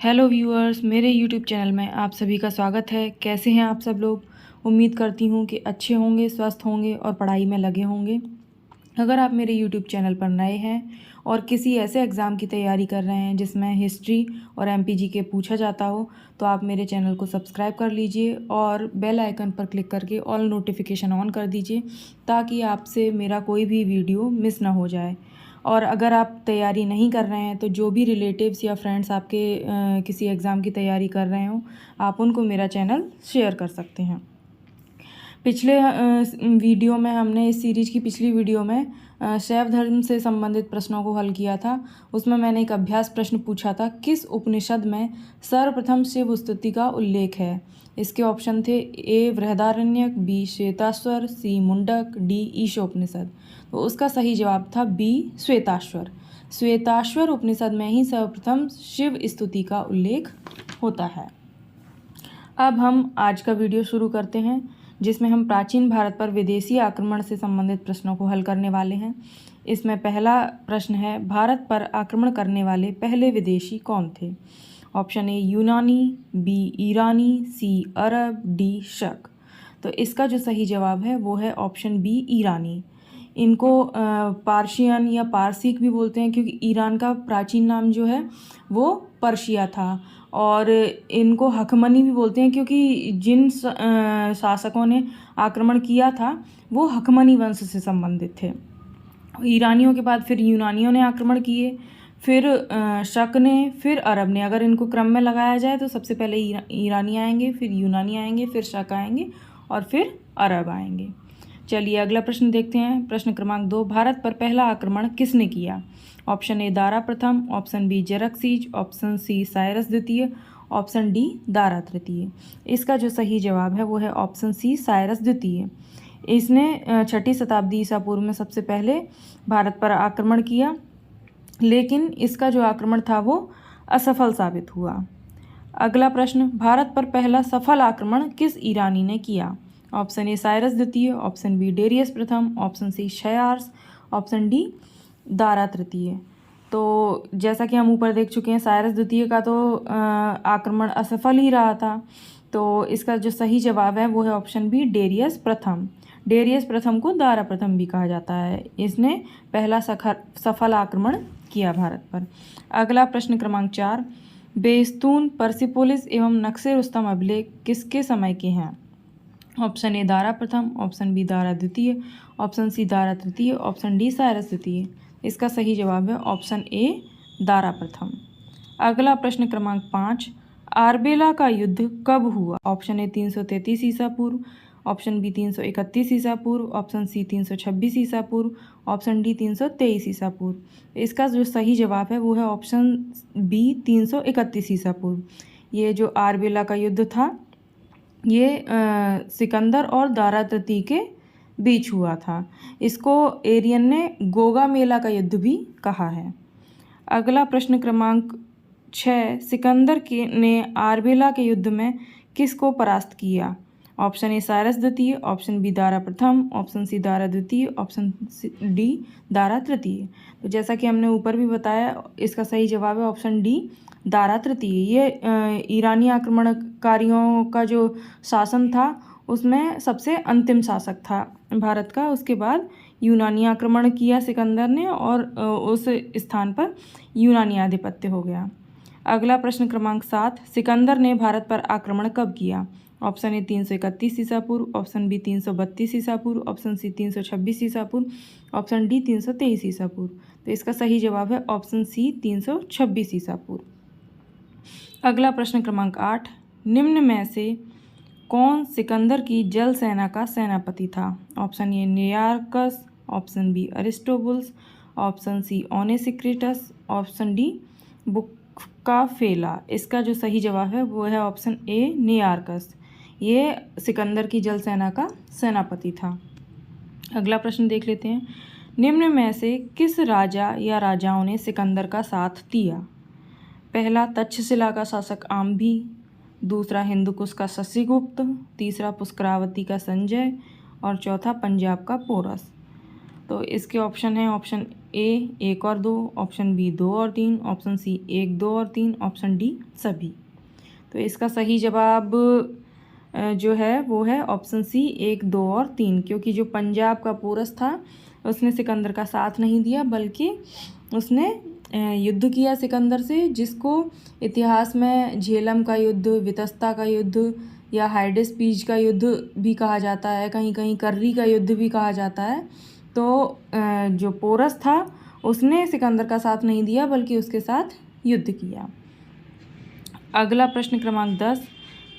Hello viewers, मेरे YouTube channel में आप सभी का स्वागत है। कैसे हैं आप सब लोग? उम्मीद करती हूँ कि अच्छे होंगे, स्वस्थ होंगे और पढ़ाई में लगे होंगे। अगर आप मेरे यूट्यूब चैनल पर नए हैं और किसी ऐसे एग्ज़ाम की तैयारी कर रहे हैं जिसमें हिस्ट्री और एमपीजी के पूछा जाता हो, तो आप मेरे चैनल को सब्सक्राइब कर लीजिए और बेल आइकन पर क्लिक करके ऑल नोटिफिकेशन ऑन कर दीजिए, ताकि आपसे मेरा कोई भी वीडियो मिस ना हो जाए। और अगर आप तैयारी नहीं कर रहे हैं तो जो भी रिलेटिव्स या फ्रेंड्स आपके किसी एग्ज़ाम की तैयारी कर रहे हो, आप उनको मेरा चैनल शेयर कर सकते हैं। पिछले वीडियो में हमने इस सीरीज की पिछली वीडियो में शैव धर्म से संबंधित प्रश्नों को हल किया था। उसमें मैंने एक अभ्यास प्रश्न पूछा था, किस उपनिषद में सर्वप्रथम शिव स्तुति का उल्लेख है? इसके ऑप्शन थे ए बृहदारण्यक, बी श्वेताश्वर, सी मुंडक, डी ईशोपनिषद। तो उसका सही जवाब था बी श्वेताश्वर। श्वेताश्वर उपनिषद में ही सर्वप्रथम शिव स्तुति का उल्लेख होता है। अब हम आज का वीडियो शुरू करते हैं, जिसमें हम प्राचीन भारत पर विदेशी आक्रमण से संबंधित प्रश्नों को हल करने वाले हैं। इसमें पहला प्रश्न है, भारत पर आक्रमण करने वाले पहले विदेशी कौन थे? ऑप्शन ए यूनानी, बी ईरानी, सी अरब, डी शक। तो इसका जो सही जवाब है वो है ऑप्शन बी ईरानी। इनको पार्शियन या पारसिक भी बोलते हैं, क्योंकि ईरान का प्राचीन नाम जो है वो पर्शिया था। और इनको हकमनी भी बोलते हैं, क्योंकि जिन शासकों ने आक्रमण किया था वो हकमनी वंश से संबंधित थे। ईरानियों के बाद फिर यूनानियों ने आक्रमण किए, फिर शक ने, फिर अरब ने। अगर इनको क्रम में लगाया जाए तो सबसे पहले ईरानी आएंगे, फिर यूनानी आएंगे, फिर शक आएंगे और फिर अरब आएंगे। चलिए अगला प्रश्न देखते हैं। प्रश्न क्रमांक 2, भारत पर पहला आक्रमण किसने किया? ऑप्शन ए दारा प्रथम, option B Xerxes, option C Cyrus द्वितीय, ऑप्शन डी दारा तृतीय। इसका जो सही जवाब है वो है ऑप्शन सी साइरस द्वितीय। इसने 6ठी शताब्दी ईसा पूर्व में सबसे पहले भारत पर आक्रमण किया, लेकिन इसका जो आक्रमण था वो असफल साबित हुआ। अगला प्रश्न, भारत पर पहला सफल आक्रमण किस ईरानी ने किया? ऑप्शन ए साइरस द्वितीय, ऑप्शन बी डेरियस प्रथम, option C Xerxes, option D दारा तृतीय। तो जैसा कि हम ऊपर देख चुके हैं, साइरस द्वितीय का तो आक्रमण असफल ही रहा था। तो इसका जो सही जवाब है वो है ऑप्शन बी डेरियस प्रथम। डेरियस प्रथम को दारा प्रथम भी कहा जाता है। इसने पहला सफल आक्रमण किया भारत पर। अगला प्रश्न क्रमांक 4, बेस्तून, पर्सिपोलिस एवं नक्शे रुस्तम अभिलेख किसके समय के हैं? ऑप्शन ए दारा प्रथम, ऑप्शन बी दारा द्वितीय, ऑप्शन सी दारा तृतीय, ऑप्शन डी साइरस द्वितीय। इसका सही जवाब है ऑप्शन ए दारा प्रथम। अगला प्रश्न क्रमांक 5, आरबेला का युद्ध कब हुआ? ऑप्शन ए 333 ईसा पूर्व, ऑप्शन बी 331 ईसा पूर्व, ऑप्शन सी 326 ईसा पूर्व, ऑप्शन डी 323 ईसा पूर्व। इसका जो सही जवाब है वो है ऑप्शन बी 331 ईसा पूर्व। ये जो आरबेला का युद्ध था ये सिकंदर और दारा तृतीय के बीच हुआ था। इसको एरियन ने गोगा मेला का युद्ध भी कहा है। अगला प्रश्न क्रमांक 6, सिकंदर ने आरबेला के युद्ध में किसको परास्त किया? ऑप्शन ए साइरस द्वितीय, ऑप्शन बी दारा प्रथम, ऑप्शन सी दारा द्वितीय, ऑप्शन डी दारा तृतीय। तो जैसा कि हमने ऊपर भी बताया, इसका सही जवाब है ऑप्शन डी दारा तृतीय। ये ईरानी आक्रमणकारियों का जो शासन था उसमें सबसे अंतिम शासक था भारत का। उसके बाद यूनानी आक्रमण किया सिकंदर ने और उस स्थान पर यूनानी आधिपत्य हो गया। अगला प्रश्न क्रमांक 7, सिकंदर ने भारत पर आक्रमण कब किया? ऑप्शन ए 331 ईसा पूर्व, ऑप्शन बी 332 ईसा पूर्व, ऑप्शन सी 326 ईसा पूर्व, ऑप्शन डी 323 ईसा पूर्व। तो इसका सही जवाब है ऑप्शन सी 326 ईसा पूर्व। अगला प्रश्न क्रमांक 8, निम्न में से कौन सिकंदर की जल सेना का सेनापति था? Option A Nearchus, option B Aristobulus, option C Onesicritus, option D Bucephala. इसका जो सही जवाब है वो है ऑप्शन ए नियार्कस। ये सिकंदर की जल सेना का सेनापति था। अगला प्रश्न देख लेते हैं, निम्न में से किस राजा या राजाओं ने सिकंदर का साथ दिया? पहला तक्षशिला का शासक आम्भी, दूसरा हिंदुकुश का शशिगुप्त, तीसरा पुष्करावती का संजय और चौथा पंजाब का पोरस। तो इसके ऑप्शन है ऑप्शन ए 1 और 2, ऑप्शन बी 2 और 3, ऑप्शन सी 1, 2 और 3, ऑप्शन डी सभी। तो इसका सही जवाब जो है वो है ऑप्शन सी 1, 2 और 3, क्योंकि जो पंजाब का पोरस था उसने सिकंदर का साथ नहीं दिया, बल्कि उसने युद्ध किया सिकंदर से, जिसको इतिहास में झेलम का युद्ध, वितस्ता का युद्ध या हाइडेस्पीज का युद्ध भी कहा जाता है, कहीं कहीं कर्री का युद्ध भी कहा जाता है। तो जो पोरस था उसने सिकंदर का साथ नहीं दिया, बल्कि उसके साथ युद्ध किया। अगला प्रश्न क्रमांक 10,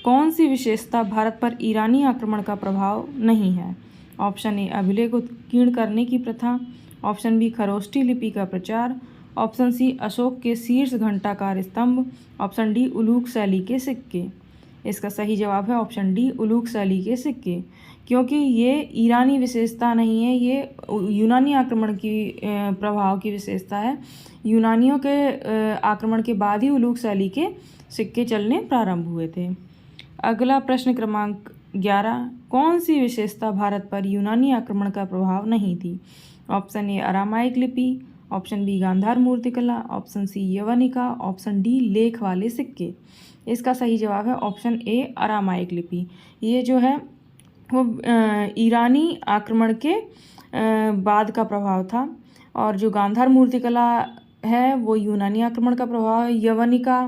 कौन सी विशेषता भारत पर ईरानी आक्रमण का प्रभाव नहीं है? ऑप्शन ए अभिलेख उत्कीर्ण करने की प्रथा, ऑप्शन बी खरोष्ठी लिपि का प्रचार, ऑप्शन सी अशोक के शीर्ष घंटाकार स्तंभ, ऑप्शन डी उलूक शैली के सिक्के। इसका सही जवाब है ऑप्शन डी उलूक शैली के सिक्के, क्योंकि ये ईरानी विशेषता नहीं है, ये यूनानी आक्रमण की प्रभाव की विशेषता है। यूनानियों के आक्रमण के बाद ही उलूक शैली के सिक्के चलने प्रारंभ हुए थे। अगला प्रश्न क्रमांक 11, कौन सी विशेषता भारत पर यूनानी आक्रमण का प्रभाव नहीं थी? ऑप्शन ए अरामाइक लिपि, ऑप्शन बी गांधार मूर्तिकला, ऑप्शन सी यवनिका, ऑप्शन डी लेख वाले सिक्के। इसका सही जवाब है ऑप्शन ए अरामाइक लिपि। ये जो है वो ईरानी आक्रमण के बाद का प्रभाव था, और जो गांधार मूर्तिकला है वो यूनानी आक्रमण का प्रभाव है। यवनिका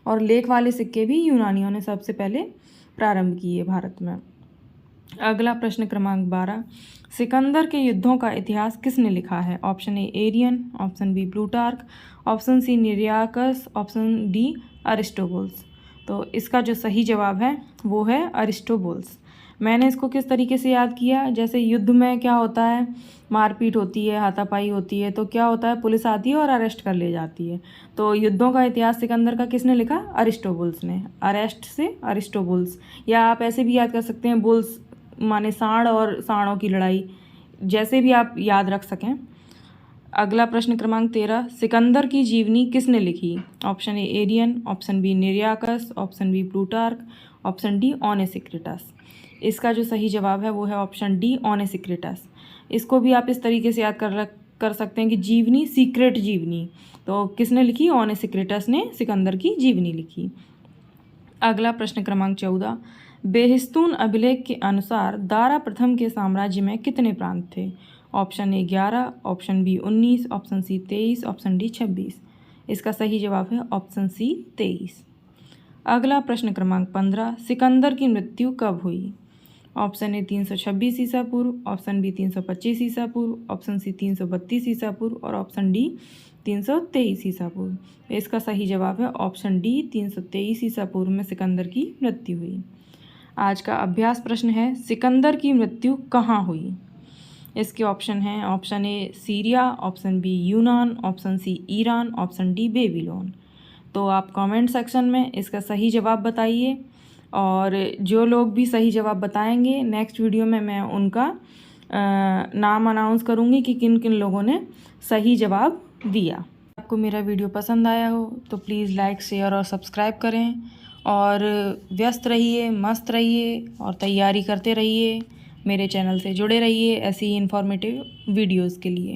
और लेख वाले सिक्के भी यूनानियों ने सबसे पहले प्रारंभ किए भारत में। अगला प्रश्न क्रमांक 12, सिकंदर के युद्धों का इतिहास किसने लिखा है? Option A Arrian, option B Plutarch, option C Nearchus, option D Aristobulus. तो इसका जो सही जवाब है वो है अरिस्टोबुल्स। मैंने इसको किस तरीके से याद किया, जैसे युद्ध में क्या होता है, मारपीट होती है, हाथापाई होती है, तो क्या होता है, पुलिस आती है और अरेस्ट कर ले जाती है। तो युद्धों का इतिहास सिकंदर का किसने लिखा? अरिस्टोबुल्स ने। अरेस्ट से अरिस्टोबुल्स, या आप ऐसे भी याद कर सकते हैं, बुल्स माने सांड और सांडों की लड़ाई, जैसे भी आप याद रख सकें। अगला प्रश्न क्रमांक 13, सिकंदर की जीवनी किसने लिखी? Option A Arrian, option B Nearchus, option B Plutarch, option D Onesicritus. इसका जो सही जवाब है वो है ऑप्शन डी ओनेसिक्रिटस। इसको भी आप इस तरीके से याद कर सकते हैं कि जीवनी, सीक्रेट जीवनी, तो किसने लिखी? ओनेसिक्रिटस ने सिकंदर की जीवनी लिखी। अगला प्रश्न क्रमांक 14, बेहिस्तून अभिलेख के अनुसार दारा प्रथम के साम्राज्य में कितने प्रांत थे? Option A 11, option B 19, option C 23, option D 26। इसका सही जवाब है ऑप्शन सी 23। अगला प्रश्न क्रमांक 15, सिकंदर की मृत्यु कब हुई? ऑप्शन ए 326 ईसा पूर्व, ऑप्शन बी 325 ईसा पूर्व, ऑप्शन सी 332 ईसा पूर्व और ऑप्शन डी 323 ईसा पूर्व। इसका सही जवाब है ऑप्शन डी 323 ईसा पूर्व में सिकंदर की मृत्यु हुई। आज का अभ्यास प्रश्न है, सिकंदर की मृत्यु कहाँ हुई? इसके ऑप्शन हैं option A Syria, option B यूनान, option C Iran, option D Babylon. तो आप कमेंट सेक्शन में इसका सही जवाब बताइए, और जो लोग भी सही जवाब बताएंगे नेक्स्ट वीडियो में मैं उनका नाम अनाउंस करूँगी कि किन किन लोगों ने सही जवाब दिया। आपको मेरा वीडियो पसंद आया हो तो प्लीज़ लाइक, शेयर और सब्सक्राइब करें, और व्यस्त रहिए, मस्त रहिए और तैयारी करते रहिए। मेरे चैनल से जुड़े रहिए ऐसी ही इन्फॉर्मेटिव वीडियोज़ के लिए।